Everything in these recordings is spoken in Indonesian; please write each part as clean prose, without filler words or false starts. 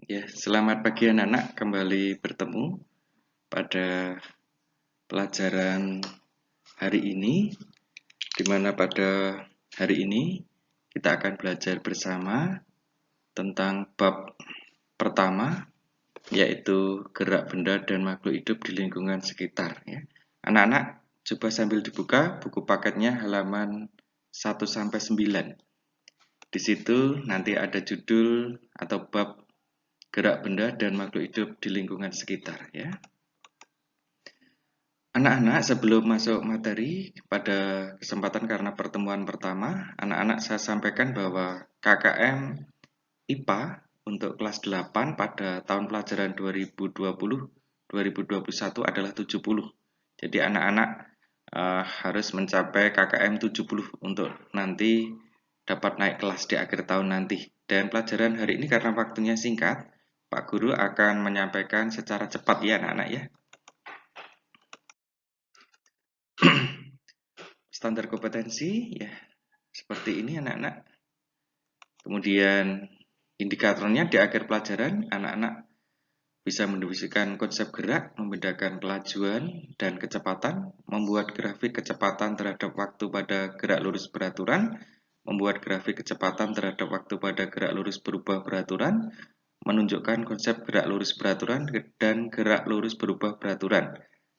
Ya, selamat pagi anak-anak, kembali bertemu pada pelajaran hari ini, di mana pada hari ini kita akan belajar bersama tentang bab pertama, yaitu gerak benda dan makhluk hidup di lingkungan sekitar. Ya. Anak-anak, coba sambil dibuka buku paketnya halaman 1-9. Di situ nanti ada judul atau bab gerak benda dan makhluk hidup di lingkungan sekitar, ya. Anak-anak, sebelum masuk materi pada kesempatan karena pertemuan pertama, anak-anak saya sampaikan bahwa KKM IPA untuk kelas 8 pada tahun pelajaran 2020-2021 adalah 70. Jadi anak-anak harus mencapai KKM 70 untuk nanti dapat naik kelas di akhir tahun nanti. Dan pelajaran hari ini karena waktunya singkat, Pak Guru akan menyampaikan secara cepat ya anak-anak ya. Standar kompetensi ya seperti ini anak-anak. Kemudian indikatornya di akhir pelajaran anak-anak bisa mendefinisikan konsep gerak, membedakan kelajuan dan kecepatan, membuat grafik kecepatan terhadap waktu pada gerak lurus beraturan, membuat grafik kecepatan terhadap waktu pada gerak lurus berubah beraturan, menunjukkan konsep gerak lurus beraturan dan gerak lurus berubah beraturan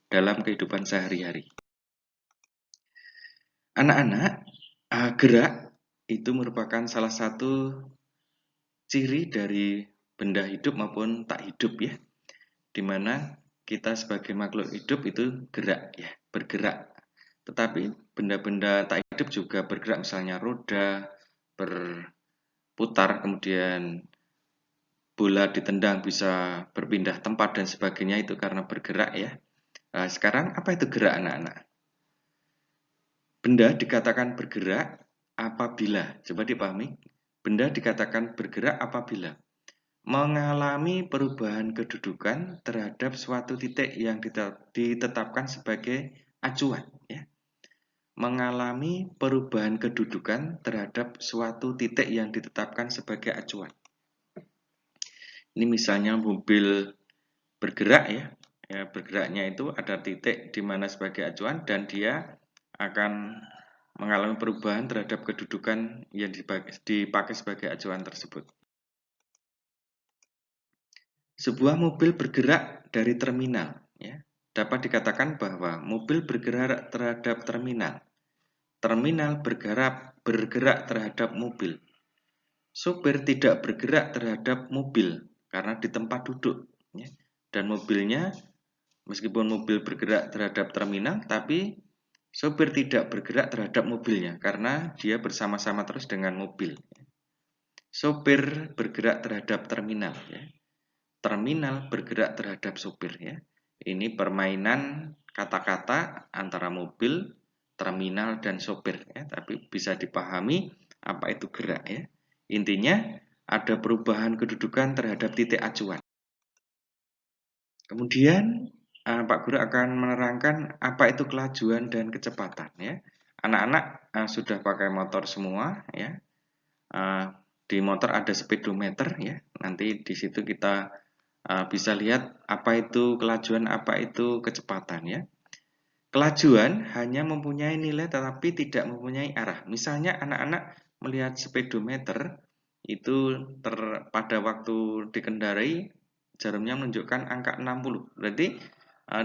dalam kehidupan sehari-hari. Anak-anak, gerak itu merupakan salah satu ciri dari benda hidup maupun tak hidup ya, di mana kita sebagai makhluk hidup itu gerak ya, bergerak. Tetapi benda-benda tak hidup juga bergerak, misalnya roda berputar, kemudian bola ditendang bisa berpindah tempat dan sebagainya, itu karena bergerak ya. Nah, sekarang apa itu gerak anak-anak? Benda dikatakan bergerak apabila, coba dipahami, benda dikatakan bergerak apabila mengalami perubahan kedudukan terhadap suatu titik yang ditetapkan sebagai acuan. Ya. Mengalami perubahan kedudukan terhadap suatu titik yang ditetapkan sebagai acuan. Ini misalnya mobil bergerak ya. Bergeraknya itu ada titik di mana sebagai acuan dan dia akan mengalami perubahan terhadap kedudukan yang dipakai sebagai acuan tersebut. Sebuah mobil bergerak dari terminal, ya, dapat dikatakan bahwa mobil bergerak terhadap terminal. Terminal bergerak terhadap mobil. Sopir tidak bergerak terhadap mobil karena di tempat duduk. Ya. Dan mobilnya, meskipun mobil bergerak terhadap terminal, tapi sopir tidak bergerak terhadap mobilnya karena dia bersama-sama terus dengan mobil. Sopir bergerak terhadap terminal. Ya. Terminal bergerak terhadap sopir ya. Ini permainan kata-kata antara mobil, terminal dan sopir ya, tapi bisa dipahami apa itu gerak ya. Intinya ada perubahan kedudukan terhadap titik acuan. Kemudian Pak Guru akan menerangkan apa itu kelajuan dan kecepatan ya. Anak-anak sudah pakai motor semua ya. Di motor ada speedometer ya. Nanti di situ kita bisa lihat apa itu kelajuan, apa itu kecepatan ya. Kelajuan hanya mempunyai nilai tetapi tidak mempunyai arah. Misalnya anak-anak melihat speedometer itu pada waktu dikendarai jarumnya menunjukkan angka 60. Berarti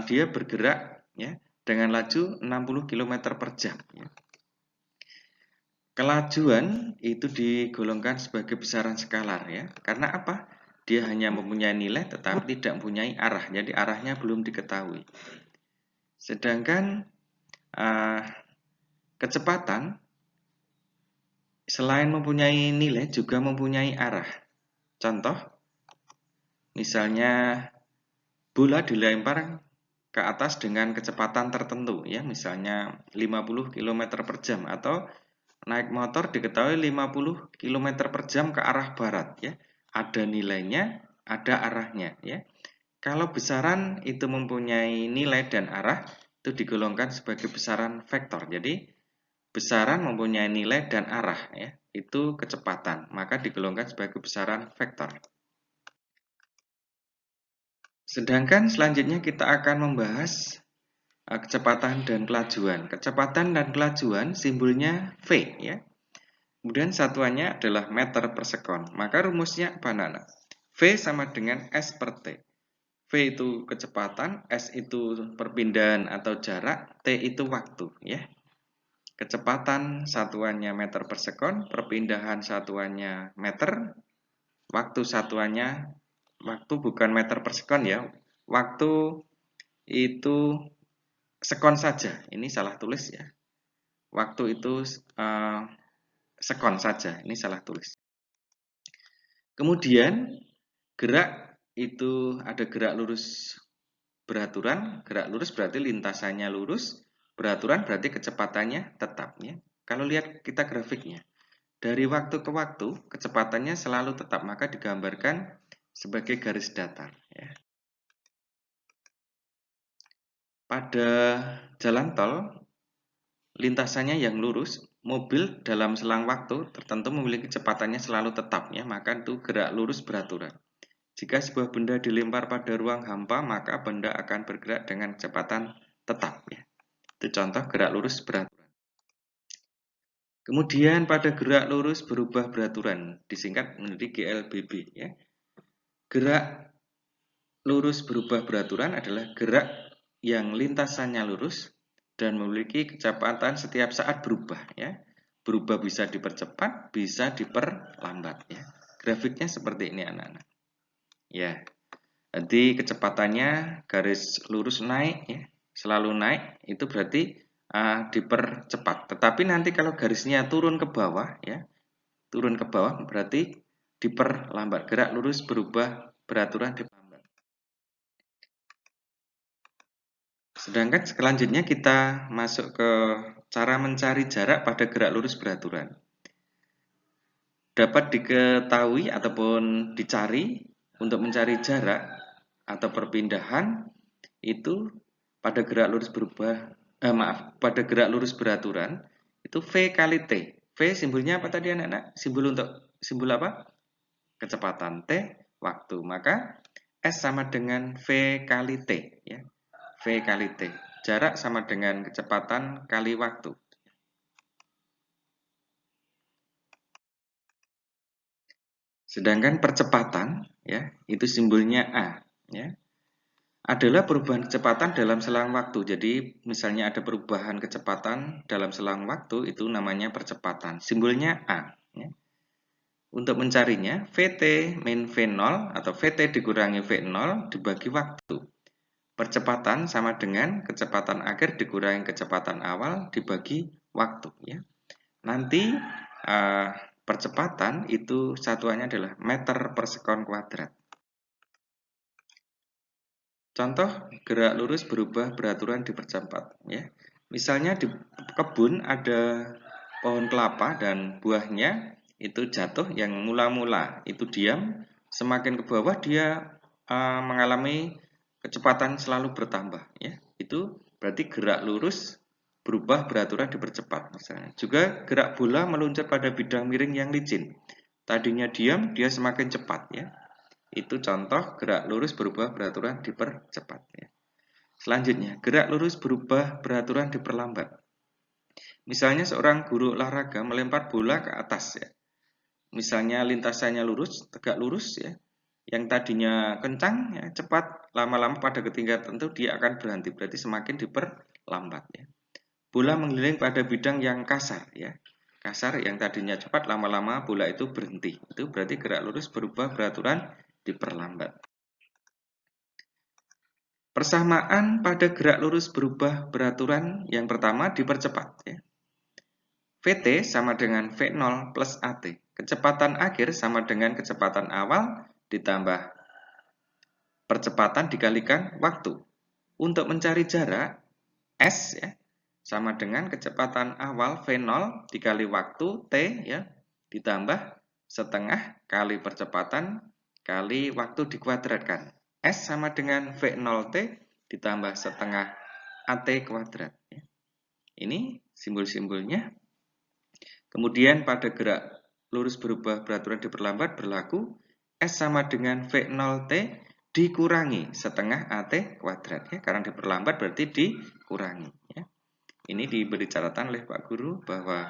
dia bergerak ya dengan laju 60 km per jam ya. Kelajuan itu digolongkan sebagai besaran skalar ya. Karena apa? Dia hanya mempunyai nilai tetapi tidak mempunyai arah. Jadi arahnya belum diketahui. Sedangkan kecepatan selain mempunyai nilai juga mempunyai arah. Contoh, misalnya bola dilempar ke atas dengan kecepatan tertentu ya, misalnya 50 km per jam, atau naik motor diketahui 50 km per jam ke arah barat ya. Ada nilainya, ada arahnya ya. Kalau besaran itu mempunyai nilai dan arah, itu digolongkan sebagai besaran vektor. Jadi besaran mempunyai nilai dan arah ya, itu kecepatan, maka digolongkan sebagai besaran vektor. Sedangkan selanjutnya kita akan membahas kecepatan dan kelajuan. Kecepatan dan kelajuan simbolnya V ya. Kemudian satuannya adalah meter per sekon. Maka rumusnya apa anak-anak? V sama dengan S per T. V itu kecepatan, S itu perpindahan atau jarak, T itu waktu ya. Kecepatan satuannya meter per sekon, perpindahan satuannya meter, waktu satuannya, waktu bukan meter per sekon ya, waktu itu sekon saja. Ini salah tulis ya. Waktu itu sekon saja. Ini salah tulis. Kemudian gerak itu ada gerak lurus beraturan. Gerak lurus berarti lintasannya lurus. Beraturan berarti kecepatannya tetap ya. Kalau lihat kita grafiknya, dari waktu ke waktu kecepatannya selalu tetap, maka digambarkan sebagai garis datar ya. Pada jalan tol, lintasannya yang lurus, mobil dalam selang waktu tertentu memiliki kecepatannya selalu tetap ya, maka itu gerak lurus beraturan. Jika sebuah benda dilempar pada ruang hampa, maka benda akan bergerak dengan kecepatan tetap ya. Itu contoh gerak lurus beraturan. Kemudian pada gerak lurus berubah beraturan, disingkat menjadi GLBB ya. Gerak lurus berubah beraturan adalah gerak yang lintasannya lurus dan memiliki kecepatan setiap saat berubah ya. Berubah bisa dipercepat, bisa diperlambat ya. Grafiknya seperti ini anak-anak. Ya. Jadi kecepatannya garis lurus naik ya, selalu naik, itu berarti dipercepat. Tetapi nanti kalau garisnya turun ke bawah ya, turun ke bawah berarti diperlambat. Gerak lurus berubah beraturan diperlambat. Sedangkan selanjutnya kita masuk ke cara mencari jarak pada gerak lurus beraturan. Dapat diketahui ataupun dicari untuk mencari jarak atau perpindahan itu pada gerak lurus pada gerak lurus beraturan itu V kali T. V simbolnya apa tadi anak-anak? Simbol apa? Kecepatan. T waktu. Maka S sama dengan V kali T ya. V kali T. Jarak sama dengan kecepatan kali waktu. Sedangkan percepatan ya, itu simbolnya A ya. Adalah perubahan kecepatan dalam selang waktu. Jadi misalnya ada perubahan kecepatan dalam selang waktu, itu namanya percepatan. Simbolnya A ya. Untuk mencarinya, VT min V0 atau VT dikurangi V0 dibagi waktu. Percepatan sama dengan kecepatan akhir dikurangi kecepatan awal dibagi waktu ya. Nanti percepatan itu satuannya adalah meter per sekon kuadrat. Contoh gerak lurus berubah beraturan dipercepat ya. Misalnya di kebun ada pohon kelapa dan buahnya itu jatuh, yang mula-mula itu diam, semakin ke bawah dia mengalami kecepatan selalu bertambah ya. Itu berarti gerak lurus berubah beraturan dipercepat misalnya. Juga gerak bola meluncur pada bidang miring yang licin. Tadinya diam, dia semakin cepat ya. Itu contoh gerak lurus berubah beraturan dipercepat ya. Selanjutnya, gerak lurus berubah beraturan diperlambat. Misalnya seorang guru olahraga melempar bola ke atas ya. Misalnya lintasannya lurus, tegak lurus ya. Yang tadinya kencang ya, cepat, lama-lama pada ketinggian tertentu dia akan berhenti, berarti semakin diperlambat ya. Bola mengeliling pada bidang yang kasar ya. Kasar yang tadinya cepat, lama-lama bola itu berhenti. Itu berarti gerak lurus berubah beraturan diperlambat. Persamaan pada gerak lurus berubah beraturan yang pertama dipercepat ya. VT sama dengan V0 plus AT. Kecepatan akhir sama dengan kecepatan awal ditambah percepatan dikalikan waktu. Untuk mencari jarak, S ya, sama dengan kecepatan awal V0 dikali waktu T ya, ditambah setengah kali percepatan kali waktu dikuadratkan. S sama dengan V0T ditambah setengah AT kuadrat. Ini simbol-simbolnya. Kemudian pada gerak lurus berubah beraturan diperlambat berlaku S sama dengan V0T dikurangi setengah AT kuadrat ya, karena diperlambat berarti dikurangi ya. Ini diberi catatan oleh Pak Guru bahwa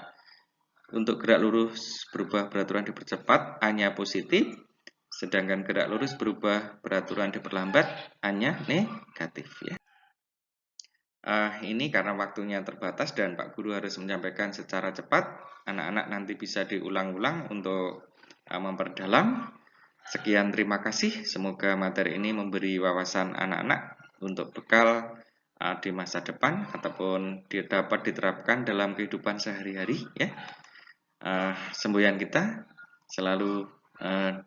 untuk gerak lurus berubah beraturan dipercepat A-nya positif, sedangkan gerak lurus berubah beraturan diperlambat A-nya negatif ya. Ini karena waktunya terbatas dan Pak Guru harus menyampaikan secara cepat, anak-anak nanti bisa diulang-ulang untuk memperdalam. Sekian, terima kasih. Semoga materi ini memberi wawasan anak-anak untuk bekal di masa depan ataupun dapat diterapkan dalam kehidupan sehari-hari ya. Semboyan kita selalu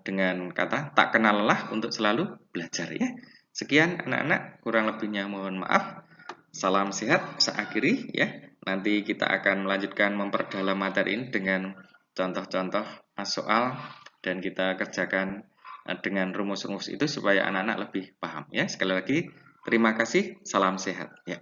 dengan kata tak kenal lelah untuk selalu belajar ya. Sekian anak-anak, kurang lebihnya mohon maaf. Salam sehat, saya akhiri ya. Nanti kita akan melanjutkan memperdalam materi ini dengan contoh-contoh soal dan kita kerjakan dengan rumus-rumus itu supaya anak-anak lebih paham ya. Sekali lagi terima kasih, salam sehat ya.